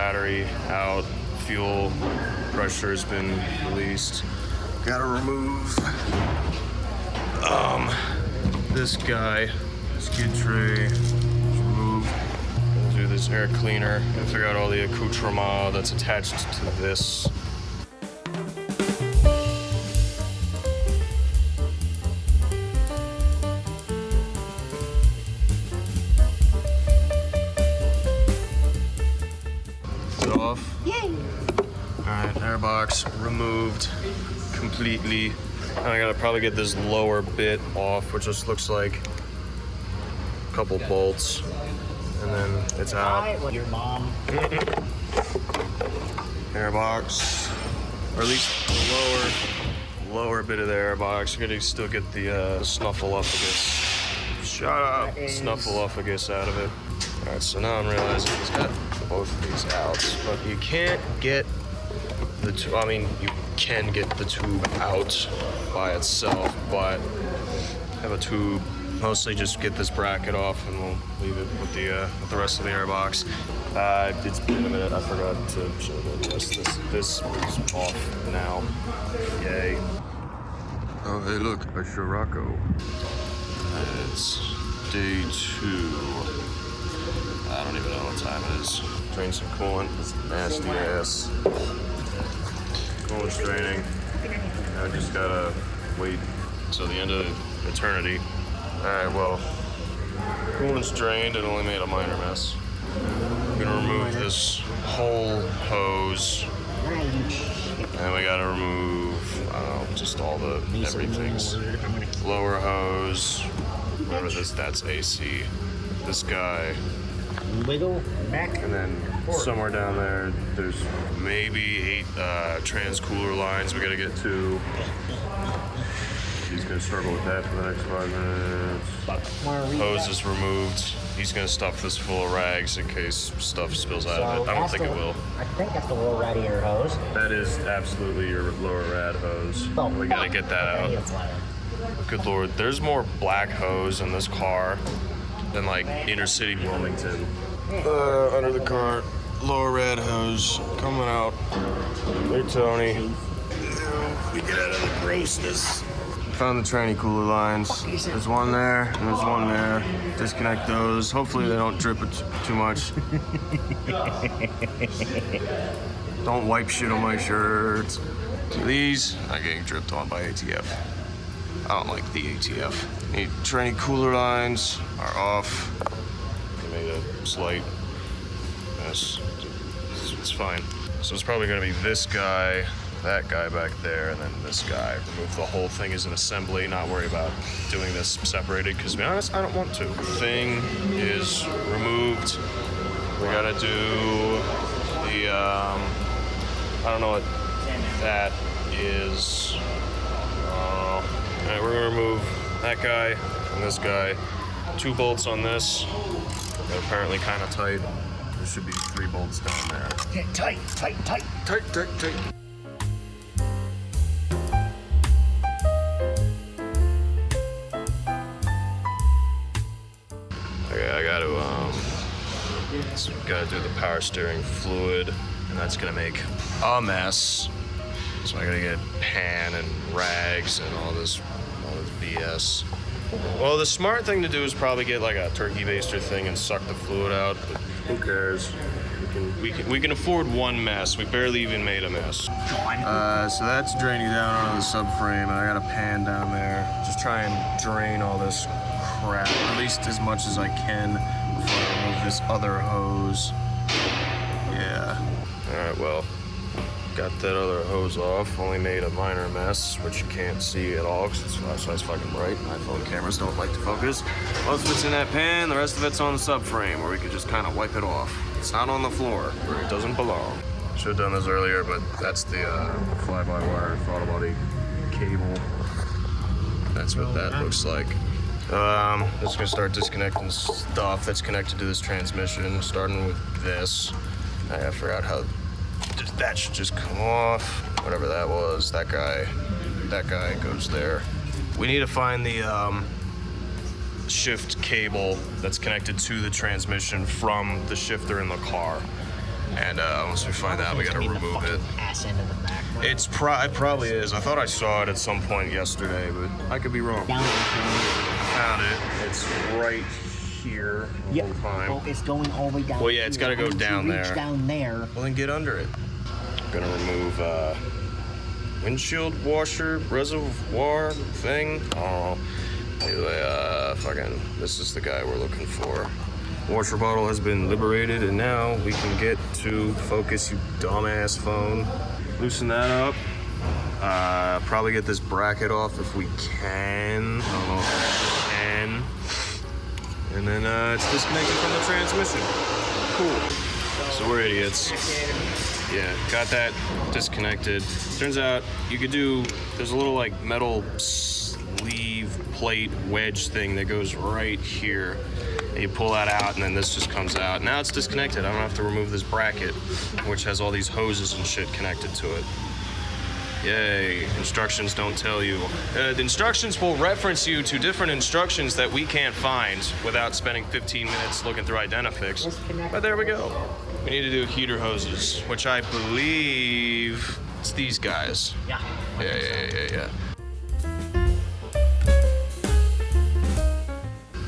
battery out, fuel pressure has been released. Gotta remove this guy, skid tray, remove. Do this air cleaner and figure out all the accoutrement that's attached to this. Off. Yay! Alright, airbox removed completely. I gotta probably get this lower bit off, which just looks like a couple bolts, and then it's out. Your mom. Airbox, or at least the lower bit of the airbox. You gotta still get the snuffleupagus. Shut up! Snuffleupagus out of it. Alright, so now I'm realizing he's got both of these out, but you can't get the tube. I mean, you can get the tube out by itself, but have a tube. Mostly just get this bracket off, and we'll leave it with the rest of the airbox. It's been a minute. I forgot to show the rest. This is off now. Yay! Oh, hey, look, a Scirocco. It's day 2. I don't even know what time it is. Drain some coolant. It's nasty ass. Coolant's draining. I just gotta wait till the end of eternity. Alright, well, coolant's drained. It only made a minor mess. I'm gonna remove this whole hose. And we gotta remove, I don't know, just all the everything's. Lower hose. Whatever this, that's AC. This guy. Wiggle back. And then somewhere down there, there's maybe 8 trans cooler lines we gotta get to. He's gonna struggle with that for the next 5 minutes. Hose is removed. He's gonna stuff this full of rags in case stuff spills out of it. I don't think it will. I think that's the lower rad of your hose. That is absolutely your lower rad hose. We gotta get that out. Good Lord, there's more black hose in this car than like inner city Wilmington. Under the car, lower rad hose coming out. Hey Tony. We get out of the grossness. Found the tranny cooler lines. There's one there, and there's one there. Disconnect those. Hopefully they don't drip it too much. Don't wipe shit on my shirts. These are getting dripped on by ATF. I don't like the ATF. The tranny cooler lines are off. They made a slight mess. It's fine. So it's probably gonna be this guy, that guy back there, and then this guy. Remove the whole thing as an assembly, not worry about doing this separated, because to be honest, I don't want to. Thing is removed. We gotta do the, I don't know what that is. Alright, we're gonna remove that guy and this guy. 2 bolts on this. They're apparently kind of tight. There should be 3 bolts down there. Get tight, tight, tight. Tight, tight, tight. Okay, I gotta do the power steering fluid, and that's gonna make a mess. So I gotta get pan and rags and all this BS. Well, the smart thing to do is probably get like a turkey baster thing and suck the fluid out, but who cares? We can afford one mess. We barely even made a mess. So that's draining down onto the subframe, and I got a pan down there. Just try and drain all this crap, or at least as much as I can before I remove this other hose. Yeah. All right, well, got that other hose off. Only made a minor mess, which you can't see at all because it's flashlight's fucking bright. iPhone cameras don't like to focus. Most of it's in that pan, the rest of it's on the subframe, where we could just kind of wipe it off. It's not on the floor, where it doesn't belong. Should have done this earlier, but that's the fly-by-wire throttle body cable. That's what that looks like. Just gonna start disconnecting stuff that's connected to this transmission, starting with this. I forgot how that should just come off. Whatever that was, that guy goes there. We need to find the shift cable that's connected to the transmission from the shifter in the car. And once we find out, we gotta remove it. Ass end of the back. It probably is. I thought I saw it at some point yesterday, but I could be wrong. Down Found it. It's right here the whole time. Well, it's going all the way down. Well, yeah, it's got to go down there. Down there. Well, then get under it. I'm gonna remove windshield washer reservoir thing. Oh, anyway, fucking. This is the guy we're looking for. Washer bottle has been liberated, and now we can get to focus, you dumbass phone. Loosen that up. Probably get this bracket off if we can. I don't know if we can. And then it's disconnected from the transmission. Cool. So we're idiots. Yeah, got that disconnected. Turns out you could do, there's a little like metal sleeve plate wedge thing that goes right here. And you pull that out and then this just comes out. Now it's disconnected. I don't have to remove this bracket, which has all these hoses and shit connected to it. Yay, instructions don't tell you. The instructions will reference you to different instructions that we can't find without spending 15 minutes looking through Identifix. But there we go. We need to do heater hoses, which I believe it's these guys. Yeah. Yeah.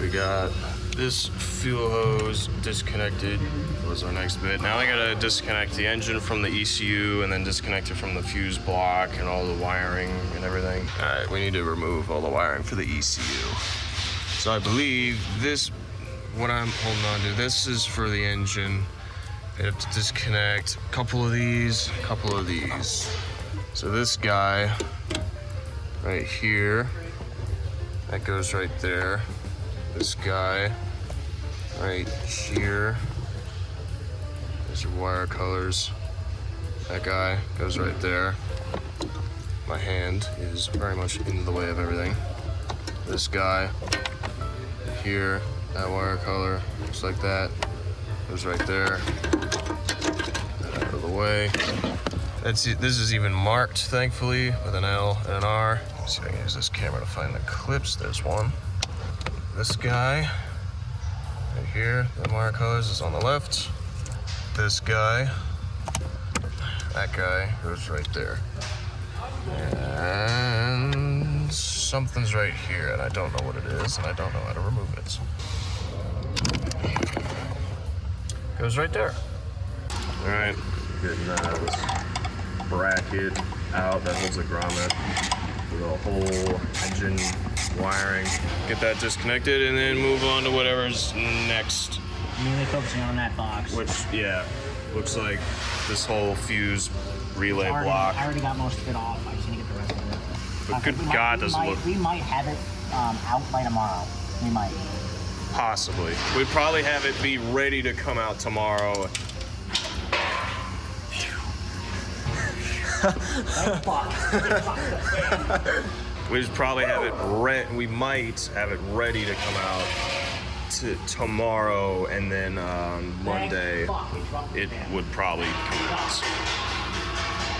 We got this fuel hose disconnected. Was our next bit. Now I gotta disconnect the engine from the ECU and then disconnect it from the fuse block and all the wiring and everything. All right, we need to remove all the wiring for the ECU. So I believe this, what I'm holding on to, this is for the engine. I have to disconnect a couple of these. So this guy right here, that goes right there. This guy right here. These are wire colors. That guy goes right there. My hand is very much in the way of everything. This guy here, that wire color, just like that, goes right there. Get out of the way. This is even marked, thankfully, with an L and an R. Let's see if I can use this camera to find the clips. There's one. This guy right here, the wire colors, is on the left. This guy, that guy goes right there. And something's right here, and I don't know what it is, and I don't know how to remove it. Goes right there. All right, getting this bracket out that holds the grommet for the whole engine wiring. Get that disconnected, and then move on to whatever's next. Mainly focusing on that box. Which, yeah, looks like this whole fuse relay block. I already got most of it off. I just need to get the rest of it. But good God, does it look... We might have it out by tomorrow. We might. Possibly. We'd probably have it be ready to come out tomorrow. We'd probably have it we might have it ready to come out tomorrow, and then Monday it would probably come out.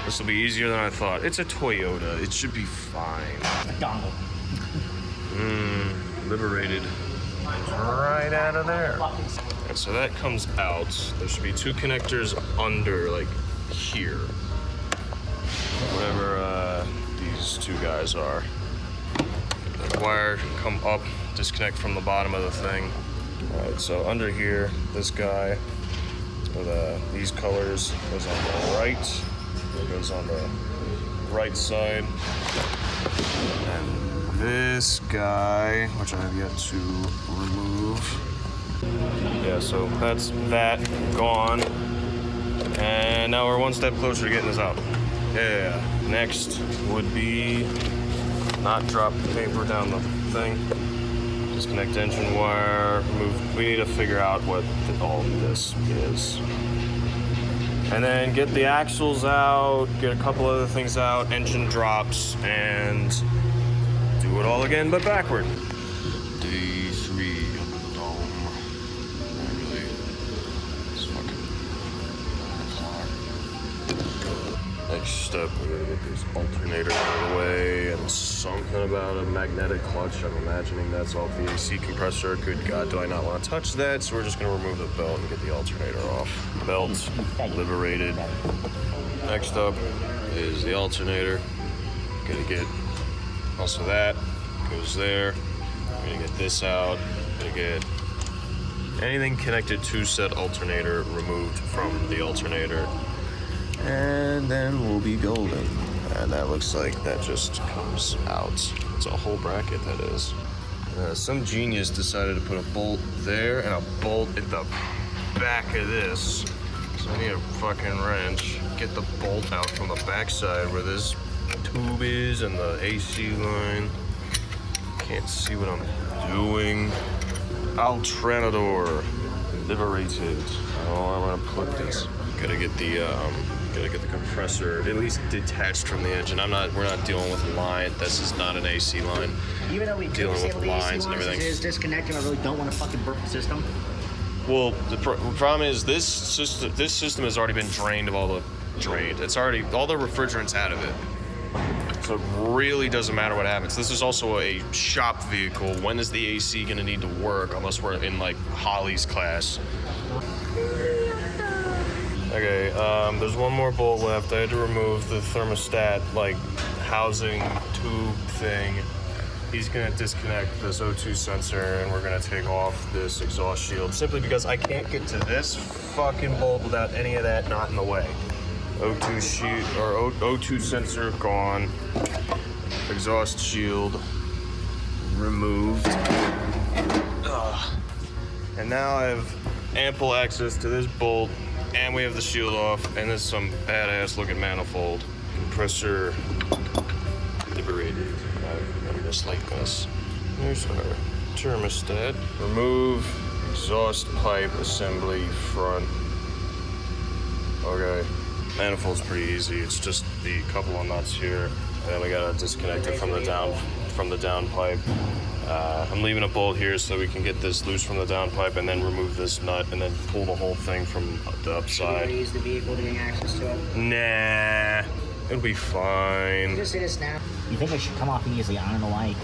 This will be easier than I thought. It's a Toyota. It should be fine. Dongle. Liberated. Right out of there. And so that comes out. There should be two connectors under, like here. Whatever these two guys are. The wire can come up, disconnect from the bottom of the thing. All right, so under here, this guy with these colors goes on the right. It goes on the right side. And this guy, which I have yet to remove. Yeah, so that's that gone. And now we're one step closer to getting this out. Yeah, next would be not drop the paper down the thing. Disconnect engine wire, remove. We need to figure out what all this is. And then get the axles out, get a couple other things out, engine drops, and do it all again, but backward. Day 3 of the dome. Really, it's fucking hard. Next step, we're gonna get this alternator out of the way and something about a magnetic clutch. I'm imagining that's off the AC compressor. Good God, do I not want to touch that? So we're just gonna remove the belt and get the alternator off. Belt liberated. Next up is the alternator. Gonna get also that, goes there. I'm gonna get this out. Gonna get anything connected to said alternator removed from the alternator. And then we'll be golden. And that looks like that just comes out. It's a whole bracket, that is. Some genius decided to put a bolt there and a bolt at the back of this. So I need a fucking wrench. Get the bolt out from the backside where this tube is and the AC line. Can't see what I'm doing. Alternador liberated. Oh, I'm gonna put this. Gotta get the compressor at least detached from the engine. We're not dealing with a line. This is not an AC line. Even though we Dealing with disable the AC lines and lines, everything. it is disconnecting. I really don't want to fucking burp the system. Well, the problem is this system has already been drained of all the It's already all the refrigerant's out of it. So it really doesn't matter what happens. This is also a shop vehicle. When is the AC gonna need to work unless we're in like Holly's class? Okay, there's one more bolt left. I had to remove the thermostat like housing tube thing. He's gonna disconnect this O2 sensor and we're gonna take off this exhaust shield simply because I can't get to this fucking bolt without any of that not in the way. O2 shield or O2 sensor gone. Exhaust shield removed. And now I have ample access to this bolt, and we have the shield off, and there's some badass looking manifold. Compressor liberated. I just like this. There's our thermostat. Remove exhaust pipe assembly front. Okay. Manifold's pretty easy. It's just the couple of nuts here, and then we gotta disconnect it from the down pipe. I'm leaving a bolt here so we can get this loose from the down pipe, and then remove this nut, and then pull the whole thing from the upside. Should we use the vehicle to gain access to it? Nah, it'll be fine. Just hit it now. You think it should come off easily? I don't know why.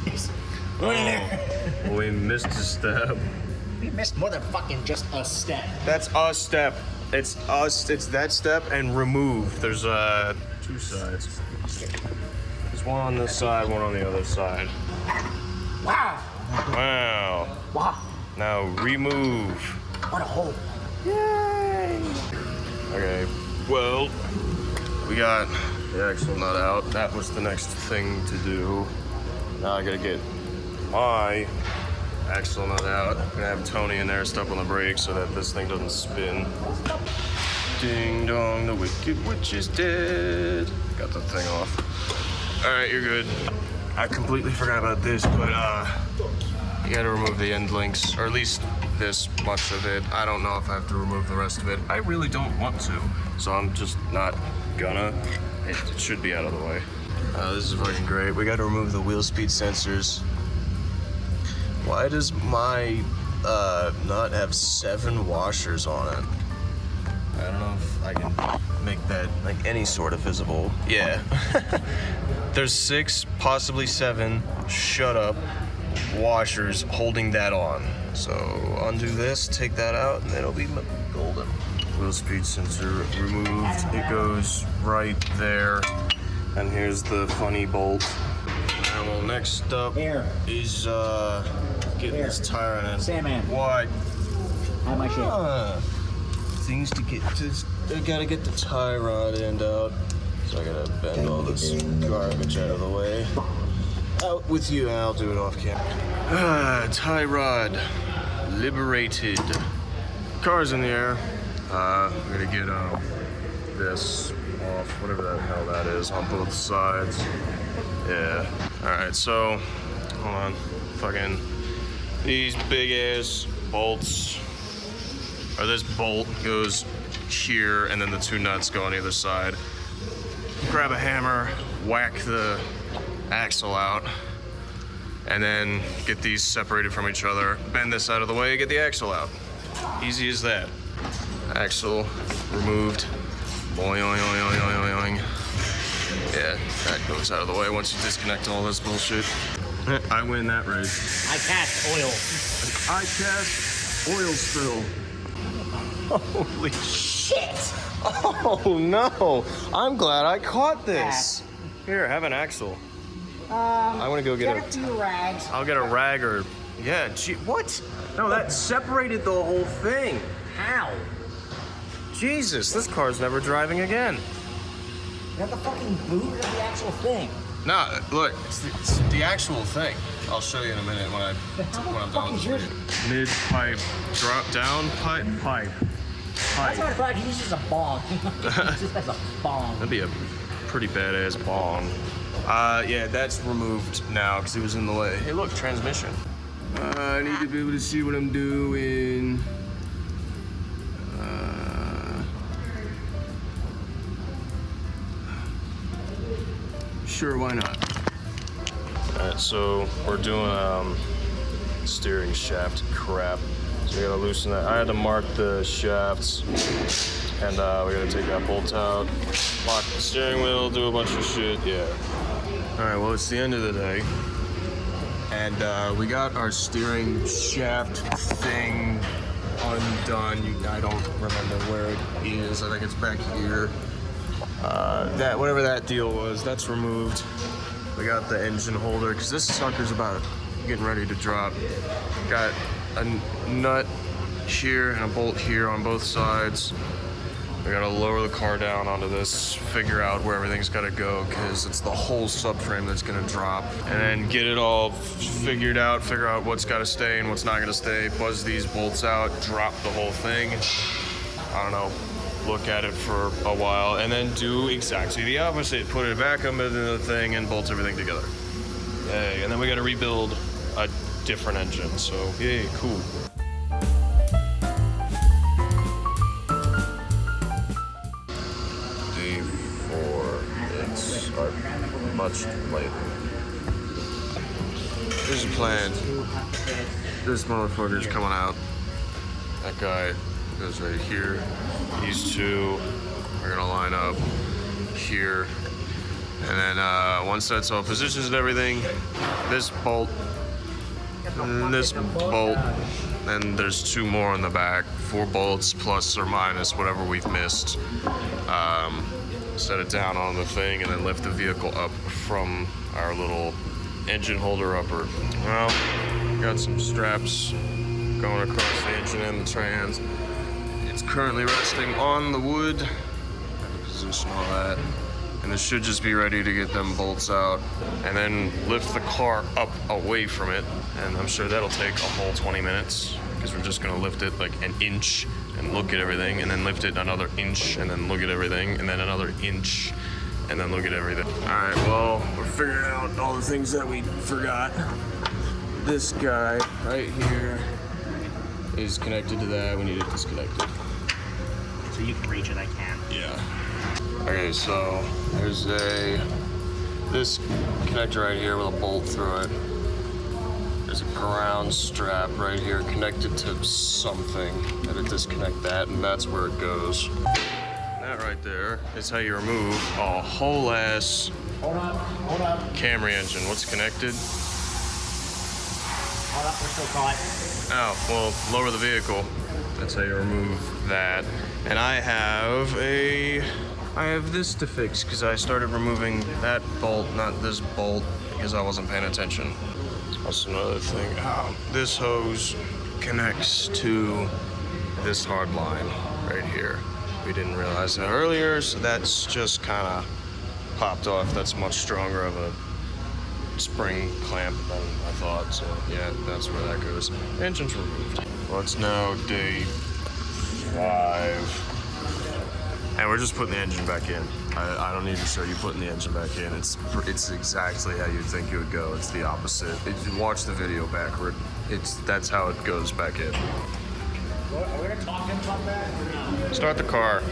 It's Put it in there. Well, we missed a step. We missed more than fucking just a step. That's a step. It's that step and remove. There's two sides. There's one on this side, one on the other side. Wow. Wow. Wow. Now remove. What a hole. Yay! Okay, well, we got the axle nut out. That was the next thing to do. Now I gotta get my axle nut out. I'm gonna have Tony in there stuck on the brake so that this thing doesn't spin. Ding dong, the wicked witch is dead. Got the thing off. All right, you're good. I completely forgot about this, but you gotta remove the end links, or at least this much of it. I don't know if I have to remove the rest of it. I really don't want to, so I'm just not gonna. It should be out of the way. This is fucking great. We gotta remove the wheel speed sensors. Why does my nut have 7 washers on it? I don't know if I can make that like any sort of visible. Yeah. There's 6, possibly 7, shut up, washers holding that on. So undo this, take that out, and then it'll be golden. Wheel speed sensor removed. It goes right there. And here's the funny bolt. And well, next up is getting this tire on it. Sandman. What? Have my shit. Things to get to. I gotta get the tie rod end out. So I gotta bend all this garbage out of the way. Out with you, and I'll do it off camera. Tie rod liberated. Car's in the air. We're gonna get this off, whatever the hell that is, on both sides. Yeah. All right. So, hold on. Fucking these big ass bolts. Or this bolt goes here, and then the 2 nuts go on either side. Grab a hammer, whack the axle out, and then get these separated from each other. Bend this out of the way, get the axle out. Easy as that. Axle removed. Boing, boing, boing, boing, boing. Yeah, that goes out of the way once you disconnect all this bullshit. I win that race. I cast oil. I cast oil spill. Holy shit! Oh no! I'm glad I caught this. Here, have an axle. I want to go get a few rags. I'll get a rag or yeah. Gee, what? No, that separated the whole thing. How? Jesus, this car's never driving again. Is that the fucking boot or the actual thing? No, look, it's the actual thing. I'll show you in a minute when I'm done with this video. Mid pipe, drop down pipe. That's what I thought he uses a bong. He just has a bong. That'd be a pretty badass bong. Yeah, that's removed now because it was in the way. Hey, look, transmission. I need to be able to see what I'm doing. Sure, why not? Alright, so we're doing steering shaft crap. So we gotta loosen that. I had to mark the shafts, and we gotta take that bolt out, lock the steering wheel, do a bunch of shit. Yeah. Alright, well, it's the end of the day, and we got our steering shaft thing undone. I don't remember where it is. I think it's back here. That whatever that deal was, that's removed. We got the engine holder because this sucker's about getting ready to drop. Got a nut here and a bolt here on both sides. We gotta lower the car down onto this, figure out where everything's gotta go because it's the whole subframe that's gonna drop, and then get it all figured out, figure out what's gotta stay and what's not gonna stay, buzz these bolts out, drop the whole thing. I don't know. Look at it for a while, and then do exactly the opposite. Put it back up into the thing and bolt everything together. Yay, and then we gotta rebuild a different engine, so yay, cool. Day 4, it's much later. Here's the plan. This motherfucker's coming out. That guy goes right here. These two are gonna line up here, and then once that's all positions and everything, this bolt and this bolt, and there's 2 more in the back, 4 bolts plus or minus whatever we've missed. Set it down on the thing and then lift the vehicle up from our little engine holder upper. Well, got some straps going across the engine and the trans. It's currently resting on the wood. I have to position all that. And this should just be ready to get them bolts out and then lift the car up away from it. And I'm sure that'll take a whole 20 minutes because we're just gonna lift it like an inch and look at everything, and then lift it another inch and then look at everything, and then another inch and then look at everything. All right, well, we're figuring out all the things that we forgot. This guy right here is connected to that. We need it disconnected. So you can reach it, I can. Yeah. Okay, so there's this connector right here with a bolt through it. There's a ground strap right here connected to something. Gotta disconnect that, and that's where it goes. That right there is how you remove a whole ass Hold up. Camry engine. What's connected? Hold up, we're still caught. Oh, well, lower the vehicle. That's how you remove that. And I have this to fix because I started removing that bolt, not this bolt, because I wasn't paying attention. That's another thing. Oh, this hose connects to this hard line right here. We didn't realize that earlier, so that's just kind of popped off. That's much stronger of a spring clamp than I thought, so yeah, that's where that goes. Engine's removed. Well, it's now day 5. And we're just putting the engine back in. I don't need to show you putting the engine back in. It's exactly how you'd think it would go. It's the opposite. If you watch the video backward, that's how it goes back in. Are we gonna talk to him about that or no? Start the car.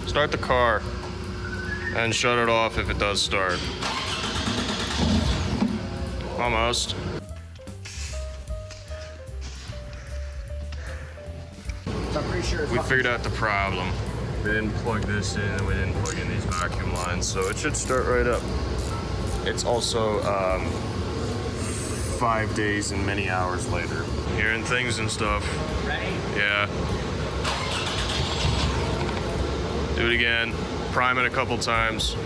Start the car. And shut it off if it does start. Almost. So I'm pretty sure it's We figured out the problem. We didn't plug this in, and we didn't plug in these vacuum lines, so it should start right up. It's also 5 days and many hours later. Hearing things and stuff. Ready? Yeah. Do it again. Prime it a couple times.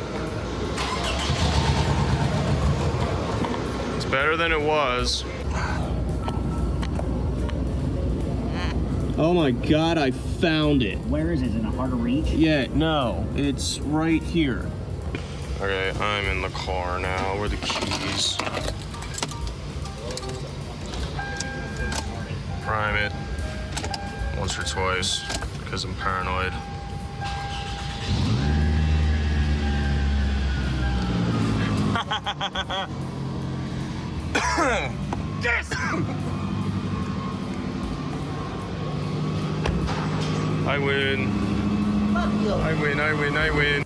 It's better than it was. Oh my God, I found it. Where is it? Is it in a hard to reach? Yeah, no, it's right here. Okay, I'm in the car now. Where are the keys? Prime it once or twice because I'm paranoid. Yes! I win. I win, I win, I win.